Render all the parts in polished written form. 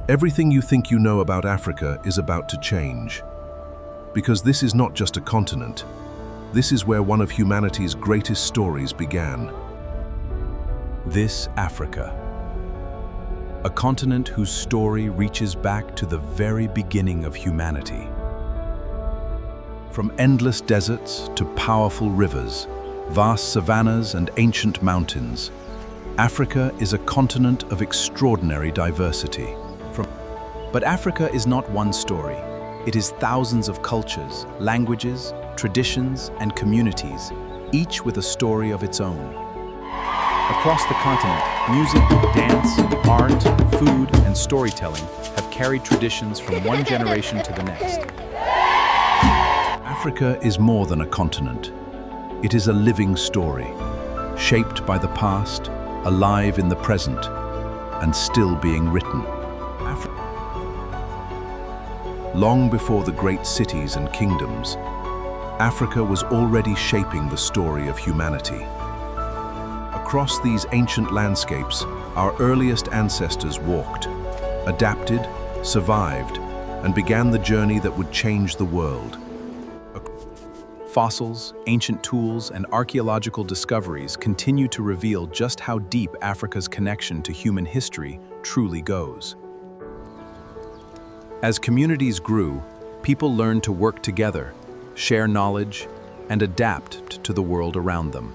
Everything you think you know about Africa is about to change. Because this is not just a continent. This is where one of humanity's greatest stories began. This Africa. A continent whose story reaches back to the very beginning of humanity. From endless deserts to powerful rivers, vast savannas and ancient mountains, Africa is a continent of extraordinary diversity. But Africa is not one story. It is thousands of cultures, languages, traditions, and communities, each with a story of its own. Across the continent, music, dance, art, food, and storytelling have carried traditions from one generation to the next. Africa is more than a continent. It is a living story, shaped by the past, alive in the present, and still being written. Long before the great cities and kingdoms, Africa was already shaping the story of humanity. Across these ancient landscapes, our earliest ancestors walked, adapted, survived, and began the journey that would change the world. Fossils, ancient tools, and archaeological discoveries continue to reveal just how deep Africa's connection to human history truly goes. As communities grew, people learned to work together, share knowledge, and adapt to the world around them.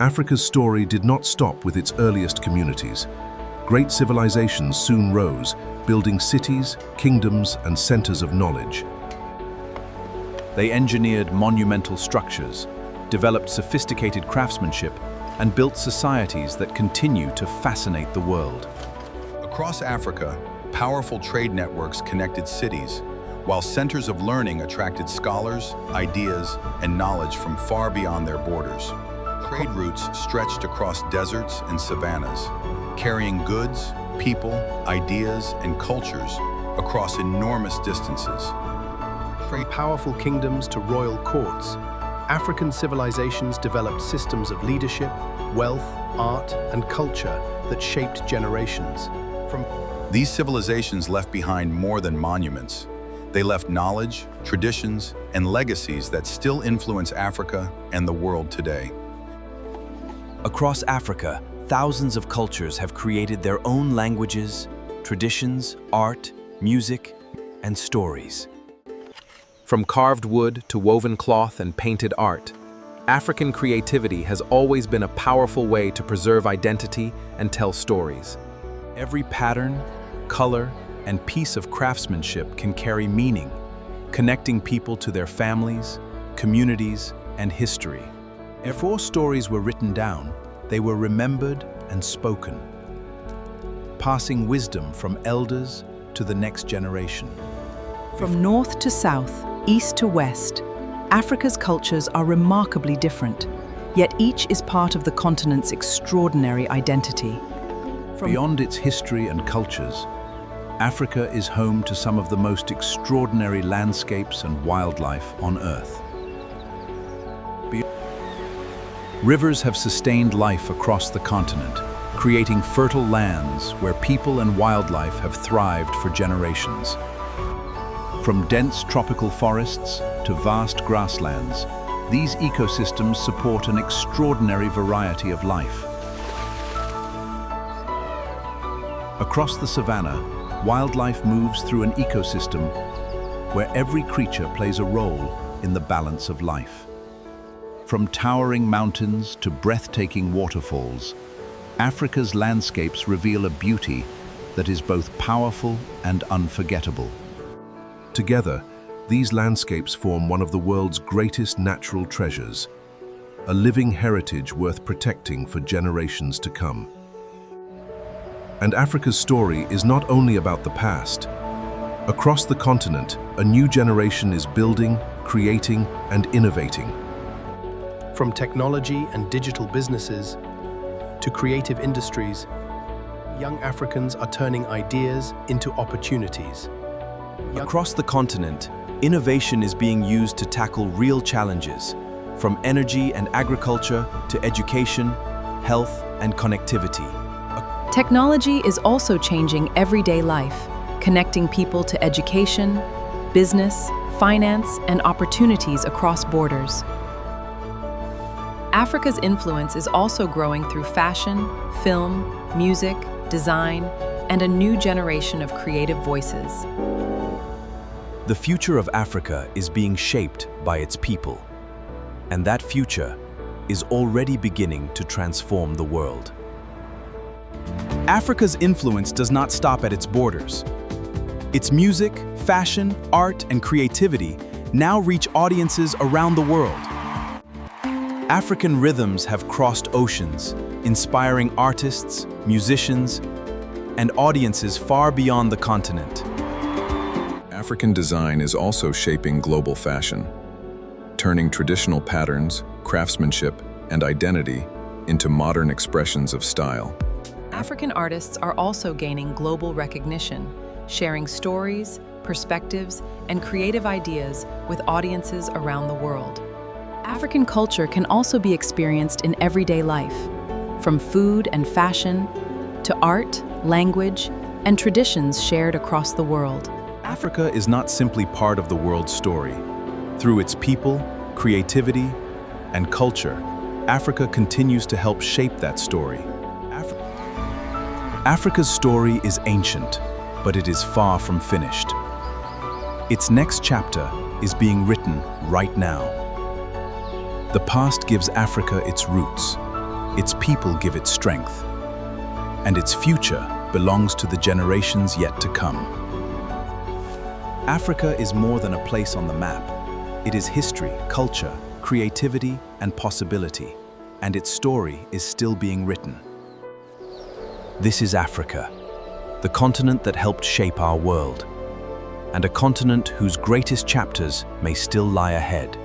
Africa's story did not stop with its earliest communities. Great civilizations soon rose, building cities, kingdoms, and centers of knowledge. They engineered monumental structures, developed sophisticated craftsmanship, and built societies that continue to fascinate the world. Across Africa, powerful trade networks connected cities, while centers of learning attracted scholars, ideas, and knowledge from far beyond their borders. Trade routes stretched across deserts and savannas, carrying goods, people, ideas, and cultures across enormous distances. From powerful kingdoms to royal courts, African civilizations developed systems of leadership, wealth, art, and culture that shaped generations. These civilizations left behind more than monuments. They left knowledge, traditions, and legacies that still influence Africa and the world today. Across Africa, thousands of cultures have created their own languages, traditions, art, music, and stories. From carved wood to woven cloth and painted art, African creativity has always been a powerful way to preserve identity and tell stories. Every pattern, color, and piece of craftsmanship can carry meaning, connecting people to their families, communities, and history. Before stories were written down, they were remembered and spoken, passing wisdom from elders to the next generation. From north to south, east to west, Africa's cultures are remarkably different, yet each is part of the continent's extraordinary identity. Beyond its history and cultures, Africa is home to some of the most extraordinary landscapes and wildlife on Earth. Rivers have sustained life across the continent, creating fertile lands where people and wildlife have thrived for generations. From dense tropical forests to vast grasslands, these ecosystems support an extraordinary variety of life. Across the savanna, wildlife moves through an ecosystem where every creature plays a role in the balance of life. From towering mountains to breathtaking waterfalls, Africa's landscapes reveal a beauty that is both powerful and unforgettable. Together, these landscapes form one of the world's greatest natural treasures, a living heritage worth protecting for generations to come. And Africa's story is not only about the past. Across the continent, a new generation is building, creating, and innovating. From technology and digital businesses to creative industries, young Africans are turning ideas into opportunities. Across the continent, innovation is being used to tackle real challenges, from energy and agriculture to education, health, and connectivity. Technology is also changing everyday life, connecting people to education, business, finance, and opportunities across borders. Africa's influence is also growing through fashion, film, music, design, and a new generation of creative voices. The future of Africa is being shaped by its people, and that future is already beginning to transform the world. Africa's influence does not stop at its borders. Its music, fashion, art, and creativity now reach audiences around the world. African rhythms have crossed oceans, inspiring artists, musicians, and audiences far beyond the continent. African design is also shaping global fashion, turning traditional patterns, craftsmanship, and identity into modern expressions of style. African artists are also gaining global recognition, sharing stories, perspectives, and creative ideas with audiences around the world. African culture can also be experienced in everyday life, from food and fashion to art, language, and traditions shared across the world. Africa is not simply part of the world's story. Through its people, creativity, and culture, Africa continues to help shape that story. Africa's story is ancient, but it is far from finished. Its next chapter is being written right now. The past gives Africa its roots, its people give it strength, and its future belongs to the generations yet to come. Africa is more than a place on the map. It is history, culture, creativity, and possibility, and its story is still being written. This is Africa, the continent that helped shape our world, and a continent whose greatest chapters may still lie ahead.